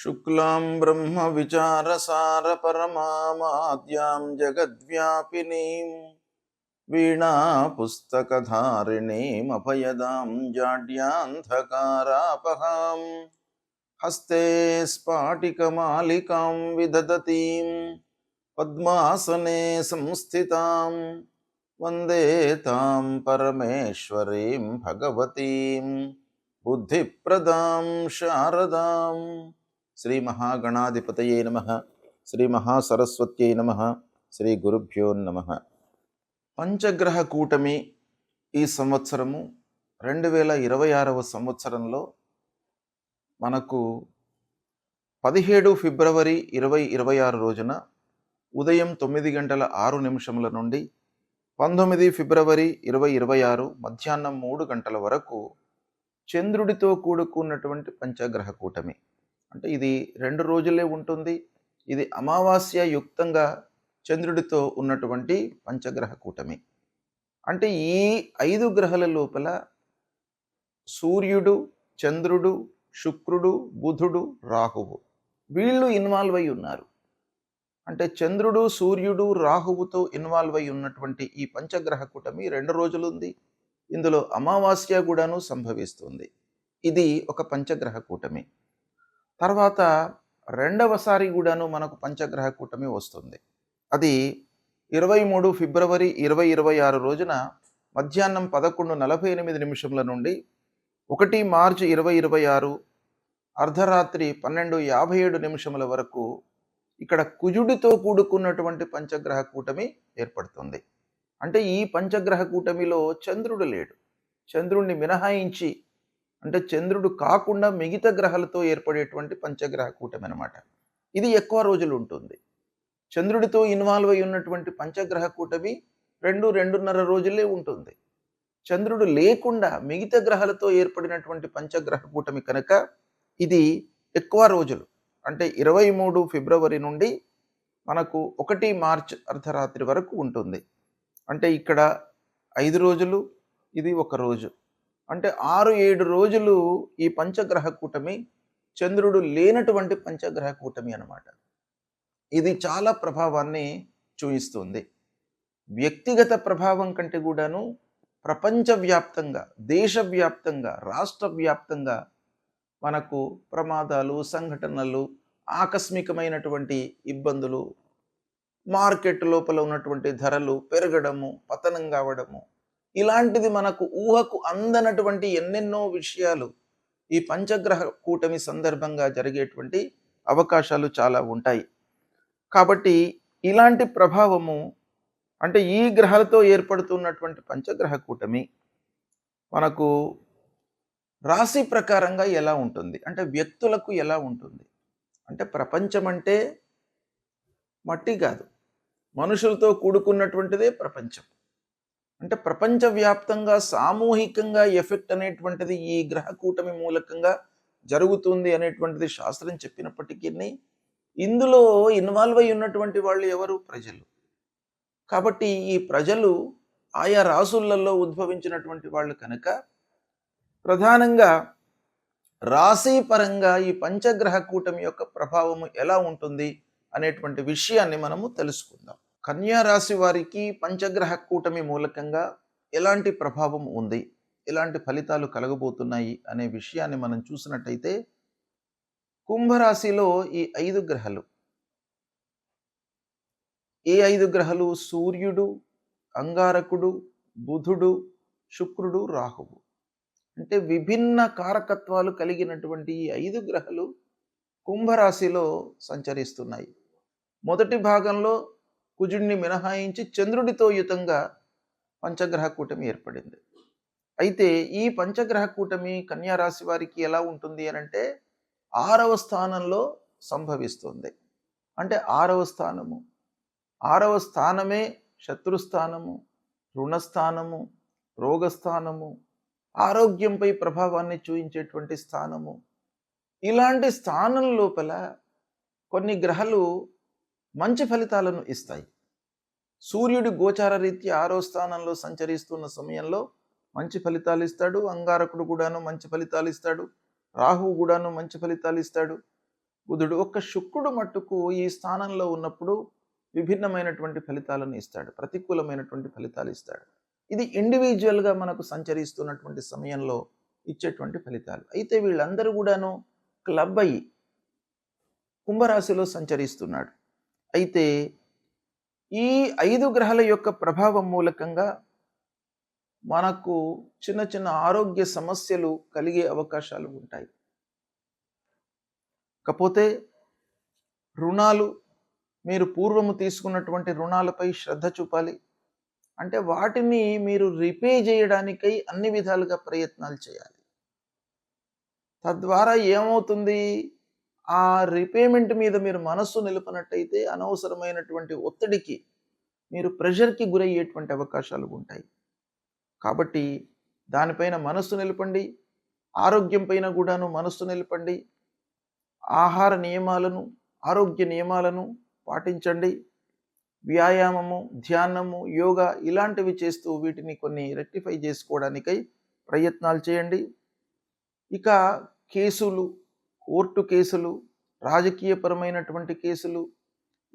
शुक्लां ब्रह्मविचारसारपरमामाद्यां जगद्व्यापिनीं वीणापुस्तकधारिणीमभयदां जाड्यान्धकारापहां हस्ते स्फाटिकमालिकां विदधतीं पद्मासने संस्थितां वन्दे तां परमेश्वरीं भगवतीं बुद्धिप्रदां शारदां। శ్రీ మహాగణాధిపతయే నమః. శ్రీ మహాసరస్వత్యై నమః. శ్రీ గురుభ్యో నమః. పంచగ్రహ కూటమి ఈ సంవత్సరము 2026వ సంవత్సరంలో మనకు 17 ఫిబ్రవరి 2026 రోజున ఉదయం 9:06 నుండి 19 ఫిబ్రవరి 2026 మధ్యాహ్నం 3 గంటల వరకు చంద్రుడితో కూడుకున్నటువంటి పంచగ్రహ కూటమి. అంటే ఇది 2 రోజులే ఉంటుంది. ఇది అమావాస్య యుక్తంగా చంద్రుడితో ఉన్నటువంటి పంచగ్రహ కూటమి. అంటే ఈ 5 గ్రహాల లోపల సూర్యుడు, చంద్రుడు, శుక్రుడు, బుధుడు, రాహువు వీళ్ళు ఇన్వాల్వ్ అయి ఉన్నారు. అంటే చంద్రుడు, సూర్యుడు, రాహువుతో ఇన్వాల్వ్ అయి ఉన్నటువంటి ఈ పంచగ్రహ కూటమి 2 రోజులు ఉంది. ఇందులో అమావాస్య కూడాను సంభవిస్తుంది. ఇది ఒక పంచగ్రహ కూటమి. తర్వాత రెండవసారి కూడాను మనకు పంచగ్రహ కూటమి వస్తుంది. అది 23 ఫిబ్రవరి 2026 రోజున మధ్యాహ్నం 11:48 నుండి 1 మార్చి 2026 అర్ధరాత్రి 12:57 వరకు ఇక్కడ కుజుడితో కూడుకున్నటువంటి పంచగ్రహ కూటమి ఏర్పడుతుంది. అంటే ఈ పంచగ్రహ కూటమిలో చంద్రుడు లేడు. చంద్రుడిని మినహాయించి, అంటే చంద్రుడు కాకుండా మిగతా గ్రహాలతో ఏర్పడేటువంటి పంచగ్రహ కూటమి అన్నమాట. ఇది ఎక్కువ రోజులు ఉంటుంది. చంద్రుడితో ఇన్వాల్వ్ అయి ఉన్నటువంటి పంచగ్రహ కూటమి 2-2.5 రోజులే ఉంటుంది. చంద్రుడు లేకుండా మిగతా గ్రహాలతో ఏర్పడినటువంటి పంచగ్రహ కూటమి కనుక ఇది ఎక్కువ రోజులు. అంటే 23 ఫిబ్రవరి నుండి మనకు 1 మార్చ్ అర్ధరాత్రి వరకు ఉంటుంది. అంటే ఇక్కడ 5 రోజులు, ఇది 1 రోజు. అంటే 6-7 రోజులు ఈ పంచగ్రహ కూటమి చంద్రుడు లేనటువంటి పంచగ్రహ కూటమి అన్నమాట. ఇది చాలా ప్రభావాన్ని చూపిస్తుంది. వ్యక్తిగత ప్రభావం కంటే కూడాను ప్రపంచవ్యాప్తంగా, దేశవ్యాప్తంగా, రాష్ట్ర వ్యాప్తంగా మనకు ప్రమాదాలు, సంఘటనలు, ఆకస్మికమైనటువంటి ఇబ్బందులు, మార్కెట్ లోపల ఉన్నటువంటి ధరలు పెరగడము, పతనం కావడము, ఇలాంటిది మనకు ఊహకు అందనటువంటి ఎన్నెన్నో విషయాలు ఈ పంచగ్రహ కూటమి సందర్భంగా జరిగేటువంటి అవకాశాలు చాలా ఉంటాయి. కాబట్టి ఇలాంటి ప్రభావము, అంటే ఈ గ్రహాలతో ఏర్పడుతున్నటువంటి పంచగ్రహ కూటమి మనకు రాశి ప్రకారంగా ఎలా ఉంటుంది, అంటే వ్యక్తులకు ఎలా ఉంటుంది. అంటే ప్రపంచం అంటే మట్టి కాదు, మనుషులతో కూడుకున్నటువంటిదే ప్రపంచం. అంటే ప్రపంచవ్యాప్తంగా సామూహికంగా ఎఫెక్ట్ అనేటువంటిది ఈ గ్రహ కూటమి మూలకంగా జరుగుతుంది అనేటువంటిది శాస్త్రం చెప్పినప్పటికీ ఇందులో ఇన్వాల్వ్ అయి ఉన్నటువంటి వాళ్ళు ఎవరు? ప్రజలు. కాబట్టి ఈ ప్రజలు ఆయా రాసులలో ఉద్భవించినటువంటి వాళ్ళు కనుక ప్రధానంగా రాశిపరంగా ఈ పంచగ్రహ కూటమి యొక్క ప్రభావము ఎలా ఉంటుంది అనేటువంటి విషయాన్ని మనము తెలుసుకుందాం. కన్యా రాశి వారికి పంచగ్రహ కూటమి మూలకంగా ఎలాంటి ప్రభావం ఉంది, ఎలాంటి ఫలితాలు కలగబోతున్నాయి అనే విషయాన్ని మనం చూసినట్టయితే, కుంభరాశిలో ఈ 5 గ్రహాలు, ఏ 5 గ్రహాలు? సూర్యుడు, అంగారకుడు, బుధుడు, శుక్రుడు, రాహువు. అంటే విభిన్న కారకత్వాలు కలిగినటువంటి ఈ 5 గ్రహాలు కుంభరాశిలో సంచరిస్తున్నాయి. మొదటి భాగంలో కుజుడిని మినహాయించి చంద్రుడితో యుతంగా పంచగ్రహ కూటమి ఏర్పడింది. అయితే ఈ పంచగ్రహ కూటమి కన్యా రాశి వారికి ఎలా ఉంటుంది అని అంటే 6వ స్థానంలో సంభవిస్తుంది. అంటే 6వ స్థానము, 6వ స్థానమే శత్రుస్థానము, రుణస్థానము, రోగస్థానము, ఆరోగ్యంపై ప్రభావాన్ని చూపించేటువంటి స్థానము. ఇలాంటి స్థానం లోపల కొన్ని గ్రహాలు మంచి ఫలితాలను ఇస్తాయి. సూర్యుడి గోచార రీత్యా 6వ స్థానంలో సంచరిస్తున్న సమయంలో మంచి ఫలితాలు ఇస్తాడు. అంగారకుడు కూడాను మంచి ఫలితాలు ఇస్తాడు. రాహువు కూడాను మంచి ఫలితాలు ఇస్తాడు. బుధుడు. ఒక్క శుక్రుడు మట్టుకు ఈ స్థానంలో ఉన్నప్పుడు విభిన్నమైనటువంటి ఫలితాలను ఇస్తాడు. ప్రతికూలమైనటువంటి ఫలితాలు ఇస్తాడు. ఇది ఇండివిడ్యువల్‌గా మనకు సంచరిస్తున్నటువంటి సమయంలో ఇచ్చేటువంటి ఫలితాలు. అయితే వీళ్ళందరూ గూడాను క్లబ్ అయ్యి కుంభరాశిలో సంచరిస్తున్నాడు. అయితే ఈ 5 గ్రహాల యొక్క ప్రభావం మూలకంగా మనకు చిన్న చిన్న ఆరోగ్య సమస్యలు కలిగే అవకాశాలు ఉంటాయి. కాపోతే రుణాలు, మీరు పూర్వము తీసుకున్నటువంటి రుణాలపై శ్రద్ధ చూపాలి. అంటే వాటిని మీరు రిపే చేయడానికై అన్ని విధాలుగా ప్రయత్నాలు చేయాలి. తద్వారా ఏమవుతుంది? ఆ రీపేమెంట్ మీద మీరు మనస్సు నిలపనట్టయితే అనవసరమైనటువంటి ఒత్తిడికి, మీరు ప్రెషర్‌కి గురయ్యేటువంటి అవకాశాలు ఉంటాయి. కాబట్టి దానిపైన మనస్సు నిలపండి. ఆరోగ్యం పైన గూడాను మనస్సు నిలపండి. ఆహార నియమాలను, ఆరోగ్య నియమాలను పాటించండి. వ్యాయామము, ధ్యానము, యోగా ఇలాంటివి చేస్తూ వీటిని కొన్ని రెక్టిఫై చేసుకోవడానికై ప్రయత్నాలు చేయండి. ఇక కేసులు, కోర్టు కేసులు, రాజకీయపరమైనటువంటి కేసులు,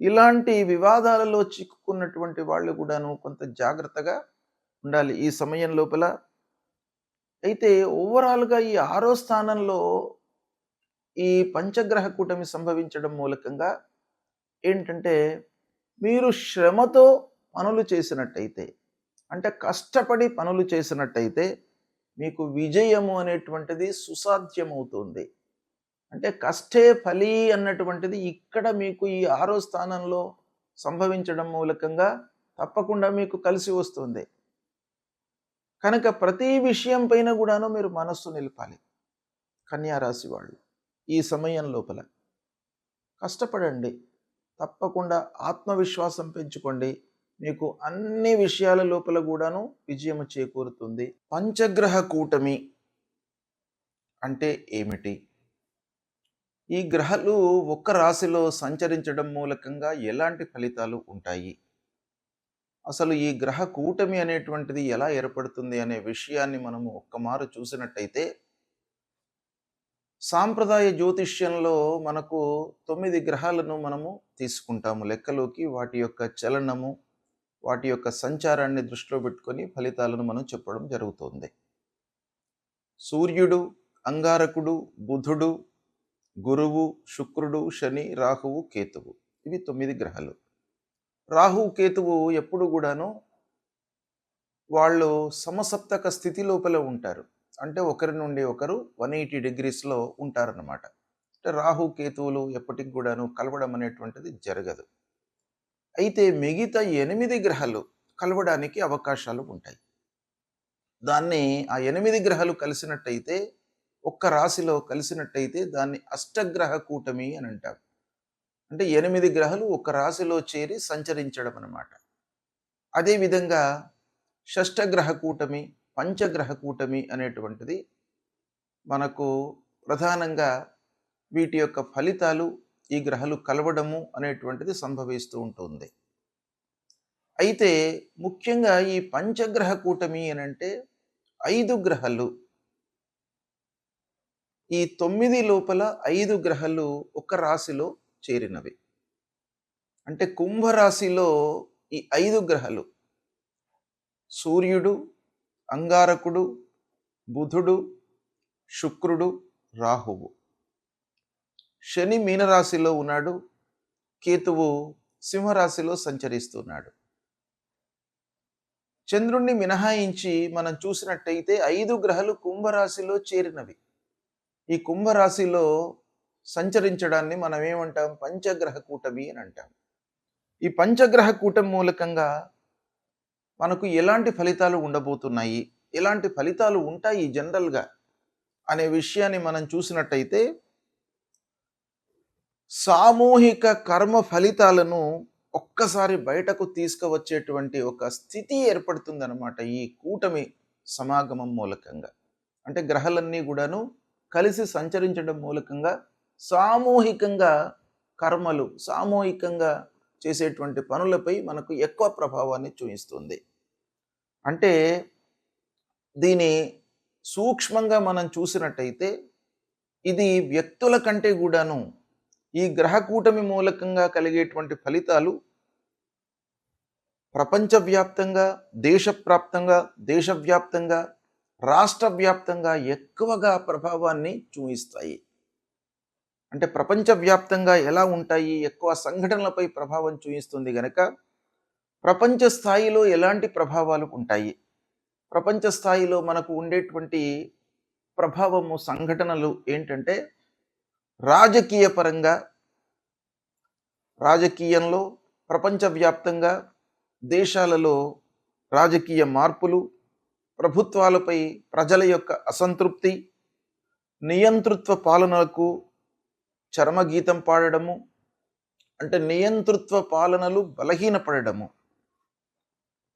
ఇలాంటి వివాదాలలో చిక్కుకున్నటువంటి వాళ్ళు కూడాను కొంత జాగ్రత్తగా ఉండాలి ఈ సమయం లోపల. అయితే ఓవరాల్‌గా ఈ 6వ స్థానంలో ఈ పంచగ్రహ కూటమి సంభవించడం మూలకంగా ఏంటంటే, మీరు శ్రమతో పనులు చేసినట్టయితే, అంటే కష్టపడి పనులు చేసినట్టయితే మీకు విజయము అనేటువంటిది సుసాధ్యమవుతుంది. అంటే కష్టే ఫలి అన్నటువంటిది ఇక్కడ మీకు ఈ 6వ స్థానంలో సంభవించడం మూలకంగా తప్పకుండా మీకు కలిసి వస్తుంది. కనుక ప్రతి విషయం పైన కూడాను మీరు మనస్సు నిలపాలి. కన్యా రాశి వాళ్ళు ఈ సమయం లోపల కష్టపడండి. తప్పకుండా ఆత్మవిశ్వాసం పెంచుకోండి. మీకు అన్ని విషయాల లోపల కూడాను విజయము చేకూరుతుంది. పంచగ్రహ కూటమి అంటే ఏమిటి? ఈ గ్రహాలు ఒక్క రాశిలో సంచరించడం మూలకంగా ఎలాంటి ఫలితాలు ఉంటాయి? అసలు ఈ గ్రహ కూటమి అనేటువంటిది ఎలా ఏర్పడుతుంది అనే విషయాన్ని మనము ఒక్కమారు చూసినట్టయితే, సాంప్రదాయ జ్యోతిష్యంలో మనకు 9 గ్రహాలను మనము తీసుకుంటాము లెక్కలోకి. వాటి యొక్క చలనము, వాటి యొక్క సంచారాన్ని దృష్టిలో పెట్టుకొని ఫలితాలను మనం చెప్పడం జరుగుతుంది. సూర్యుడు, అంగారకుడు, బుధుడు, గురువు, శుక్రుడు, శని, రాహువు, కేతువు. ఇవి 9 గ్రహాలు. రాహు, కేతువు ఎప్పుడు కూడాను వాళ్ళు సమసప్తక స్థితి లోపల ఉంటారు. అంటే ఒకరి నుండి ఒకరు 180 డిగ్రీస్‌లో ఉంటారన్నమాట. అంటే రాహు, కేతువులు ఎప్పటికి కూడాను కలవడం అనేటువంటిది జరగదు. అయితే మిగతా 8 గ్రహాలు కలవడానికి అవకాశాలు ఉంటాయి. దాన్ని ఆ 8 గ్రహాలు కలిసినట్టయితే, ఒక్క రాశిలో కలిసినట్టయితే దాన్ని అష్టగ్రహ కూటమి అని అంటారు. అంటే 8 గ్రహాలు ఒక రాశిలో చేరి సంచరించడం అన్నమాట. అదేవిధంగా షష్టగ్రహ కూటమి, పంచగ్రహ కూటమి అనేటువంటిది మనకు ప్రధానంగా వీటి యొక్క ఫలితాలు ఈ గ్రహాలు కలవడము అనేటువంటిది సంభవిస్తూ ఉంటుంది. అయితే ముఖ్యంగా ఈ పంచగ్రహ కూటమి అనంటే 5 గ్రహాలు, ఈ 9 లోపల 5 గ్రహాలు ఒక రాశిలో చేరినవి. అంటే కుంభరాశిలో ఈ 5 గ్రహాలు సూర్యుడు, అంగారకుడు, బుధుడు, శుక్రుడు, రాహువు. శని మీనరాశిలో ఉన్నాడు. కేతువు సింహరాశిలో సంచరిస్తున్నాడు. చంద్రుణ్ణి మినహాయించి మనం చూసినట్టయితే 5 గ్రహాలు కుంభరాశిలో చేరినవి. ఈ కుంభరాశిలో సంచరించడాన్ని మనం ఏమంటాం? పంచగ్రహ కూటమి అని అంటాం. ఈ పంచగ్రహ కూటమి మూలకంగా మనకు ఎలాంటి ఫలితాలు ఉండబోతున్నాయి, ఎలాంటి ఫలితాలు ఉంటాయి జనరల్‌గా అనే విషయాన్ని మనం చూసినట్టయితే, సామూహిక కర్మ ఫలితాలను ఒక్కసారి బయటకు తీసుకువచ్చేటువంటి ఒక స్థితి ఏర్పడుతుందన్నమాట ఈ కూటమి సమాగమం మూలకంగా. అంటే గ్రహాలన్నీ కూడాను కలిసి సంచరించడం మూలకంగా సామూహికంగా కర్మలు, సామూహికంగా చేసేటువంటి పనులపై మనకు ఎక్కువ ప్రభావాన్ని చూపిస్తుంది. అంటే దీని సూక్ష్మంగా మనం చూసినట్టయితే, ఇది వ్యక్తుల కంటే కూడాను ఈ గ్రహ కూటమి మూలకంగా కలిగేటువంటి ఫలితాలు ప్రపంచవ్యాప్తంగా, దేశప్రాప్తంగా, దేశవ్యాప్తంగా, రాష్ట్ర వ్యాప్తంగా ఎక్కువగా ప్రభావాన్ని చూపిస్తాయి. అంటే ప్రపంచవ్యాప్తంగా ఎలా ఉంటాయి? ఎక్కువ సంఘటనలపై ప్రభావం చూపిస్తుంది గనక, ప్రపంచ స్థాయిలో ఎలాంటి ప్రభావాలు ఉంటాయి? ప్రపంచ స్థాయిలో మనకు ఉండేటువంటి ప్రభావము, సంఘటనలు ఏంటంటే, రాజకీయ పరంగా, రాజకీయంలో ప్రపంచవ్యాప్తంగా దేశాలలో రాజకీయ మార్పులు, ప్రభుత్వాలపై ప్రజల యొక్క అసంతృప్తి, నియంతృత్వ పాలనలకు చరమగీతం పాడడము, అంటే నియంతృత్వ పాలనలు బలహీనపడడము,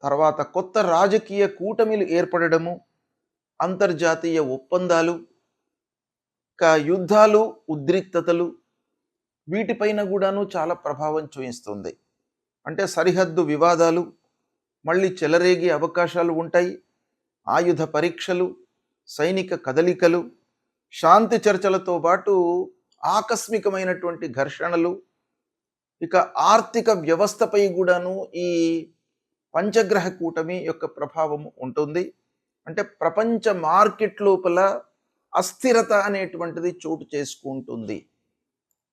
తర్వాత కొత్త రాజకీయ కూటమిలు ఏర్పడడము, అంతర్జాతీయ ఒప్పందాలు, యుద్ధాలు, ఉద్రిక్తతలు, వీటిపైన కూడాను చాలా ప్రభావం చూపిస్తుంది. అంటే సరిహద్దు వివాదాలు మళ్ళీ చెలరేగే అవకాశాలు ఉంటాయి. ఆయుధ పరీక్షలు, సైనిక కదలికలు, శాంతి చర్చలతో పాటు ఆకస్మికమైనటువంటి ఘర్షణలు, ఇక ఆర్థిక వ్యవస్థపై కూడాను ఈ పంచగ్రహ కూటమి యొక్క ప్రభావం ఉంటుంది. అంటే ప్రపంచ మార్కెట్ లోపల అస్థిరత అనేటువంటిది చోటు చేసుకుంటుంది.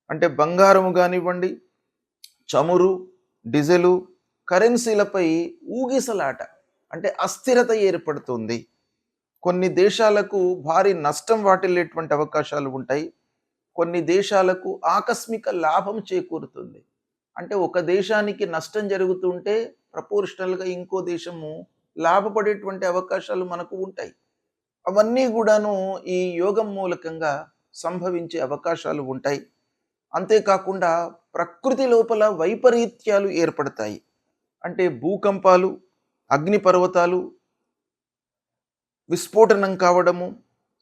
అంటే బంగారము కానివ్వండి, చమురు, డీజిలు, కరెన్సీలపై ఊగిసలాట, అంటే అస్థిరత ఏర్పడుతుంది. కొన్ని దేశాలకు భారీ నష్టం వాటిల్లేటువంటి అవకాశాలు ఉంటాయి. కొన్ని దేశాలకు ఆకస్మిక లాభం చేకూరుతుంది. అంటే ఒక దేశానికి నష్టం జరుగుతుంటే ప్రపోర్షనల్గా ఇంకో దేశము లాభపడేటువంటి అవకాశాలు మనకు ఉంటాయి. అవన్నీ కూడాను ఈ యోగం మూలకంగా సంభవించే అవకాశాలు ఉంటాయి. అంతేకాకుండా ప్రకృతి లోపల వైపరీత్యాలు ఏర్పడతాయి. అంటే భూకంపాలు, అగ్నిపర్వతాలు విస్ఫోటనం కావడము,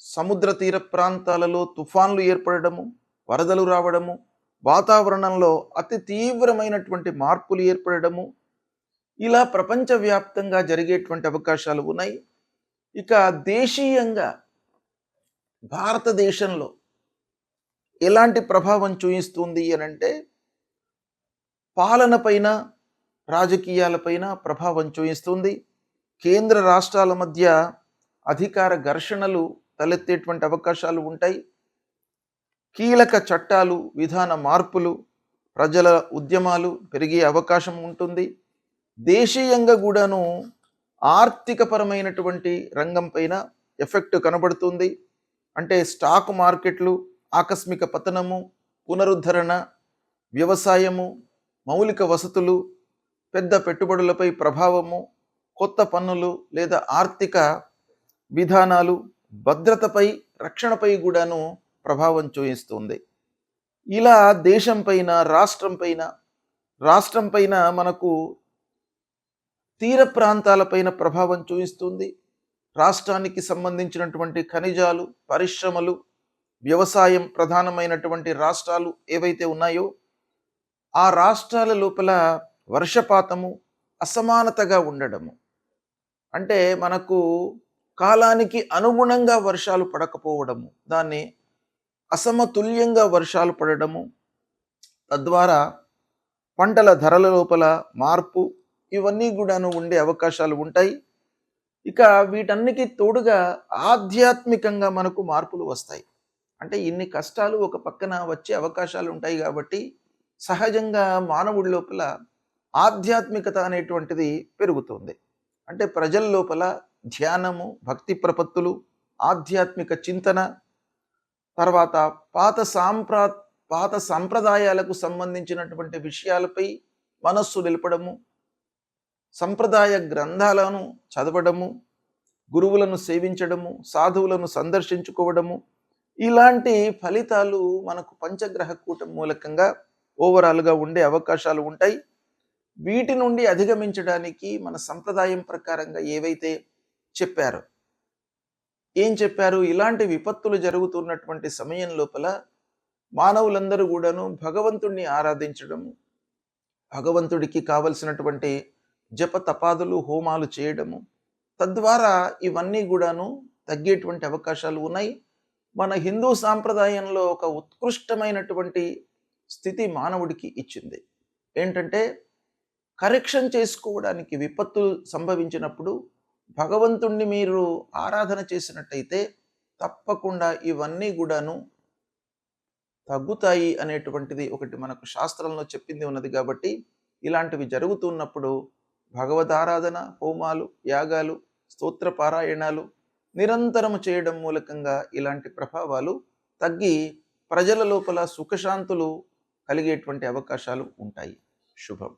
సముద్ర తీర ప్రాంతాలలో తుఫాన్లు ఏర్పడము, వరదలు రావడము, వాతావరణంలో అతి తీవ్రమైనటువంటి మార్పులు ఏర్పడము, ఇలా ప్రపంచవ్యాప్తంగా జరిగేటువంటి అవకాశాలు ఉన్నాయి. ఇక దేశీయంగా భారతదేశంలో ఎలాంటి ప్రభావం చూపిస్తుంది అనంటే, పాలనపైన, రాజకీయాలపైన ప్రభావం చూపిస్తుంది. కేంద్ర రాష్ట్రాల మధ్య అధికార ఘర్షణలు తలెత్తేటువంటి అవకాశాలు ఉంటాయి. కీలక చట్టాలు, విధాన మార్పులు, ప్రజల ఉద్యమాలు పెరిగే అవకాశం ఉంటుంది. దేశీయంగా కూడాను ఆర్థికపరమైనటువంటి రంగం పైన ఎఫెక్ట్ కనబడుతుంది. అంటే స్టాక్ మార్కెట్లు ఆకస్మిక పతనము, పునరుద్ధరణ, వ్యవసాయము, మౌలిక వసతులు, పెద్ద పెట్టుబడులపై ప్రభావము, కొత్త పన్నులు లేదా ఆర్థిక విధానాలు, భద్రతపై, రక్షణపై కూడాను ప్రభావం చూపిస్తుంది. ఇలా దేశం పైన, రాష్ట్రం పైన మనకు తీర ప్రాంతాలపైన ప్రభావం చూపిస్తుంది. రాష్ట్రానికి సంబంధించినటువంటి ఖనిజాలు, పరిశ్రమలు, వ్యవసాయం ప్రధానమైనటువంటి రాష్ట్రాలు ఏవైతే ఉన్నాయో ఆ రాష్ట్రాల లోపల వర్షపాతము అసమానతగా ఉండడము, అంటే మనకు కాలానికి అనుగుణంగా వర్షాలు పడకపోవడము, దాన్ని అసమతుల్యంగా వర్షాలు పడడము, తద్వారా పంటల ధరల లోపల మార్పు, ఇవన్నీ కూడాను ఉండే అవకాశాలు ఉంటాయి. ఇక వీటన్నికి తోడుగా ఆధ్యాత్మికంగా మనకు మార్పులు వస్తాయి. అంటే ఇన్ని కష్టాలు ఒక పక్కన వచ్చే అవకాశాలు ఉంటాయి కాబట్టి సహజంగా మానవుడి లోపల ఆధ్యాత్మికత అనేటువంటిది పెరుగుతుంది. అంటే ప్రజల లోపల ధ్యానము, భక్తి ప్రపత్తులు, ఆధ్యాత్మిక చింతన, తర్వాత పాత సంప్రదాయాలకు సంబంధించినటువంటి విషయాలపై మనస్సు నిలపడము, సంప్రదాయ గ్రంథాలను చదవడము, గురువులను సేవించడము, సాధువులను సందర్శించుకోవడము, ఇలాంటి ఫలితాలు మనకు పంచగ్రహ కూటమి మూలకంగా ఓవరాల్గా ఉండే అవకాశాలు ఉంటాయి. వీటి నుండి అధిగమించడానికి మన సంప్రదాయం ప్రకారంగా ఏవైతే చెప్పారో, ఏం చెప్పారు, ఇలాంటి విపత్తులు జరుగుతున్నటువంటి సమయం లోపల మానవులందరూ కూడాను భగవంతుణ్ణి ఆరాధించడము, భగవంతుడికి కావలసినటువంటి జప తపాదులు, హోమాలు చేయడము, తద్వారా ఇవన్నీ కూడాను తగ్గేటువంటి అవకాశాలు ఉన్నాయి. మన హిందూ సాంప్రదాయంలో ఒక ఉత్కృష్టమైనటువంటి స్థితి మానవుడికి ఇచ్చింది. ఏంటంటే కరెక్షన్ చేసుకోవడానికి విపత్తులు సంభవించినప్పుడు భగవంతుణ్ణి మీరు ఆరాధన చేసినట్టయితే తప్పకుండా ఇవన్నీ కూడాను తగ్గుతాయి అనేటువంటిది ఒకటి మనకు శాస్త్రంలో చెప్పింది ఉన్నది. కాబట్టి ఇలాంటివి జరుగుతున్నప్పుడు భగవదారాధన, హోమాలు, యాగాలు, స్తోత్ర పారాయణాలు నిరంతరము చేయడం మూలకంగా ఇలాంటి ప్రభావాలు తగ్గి ప్రజల లోపల సుఖశాంతులు కలిగేటువంటి అవకాశాలు ఉంటాయి. శుభం.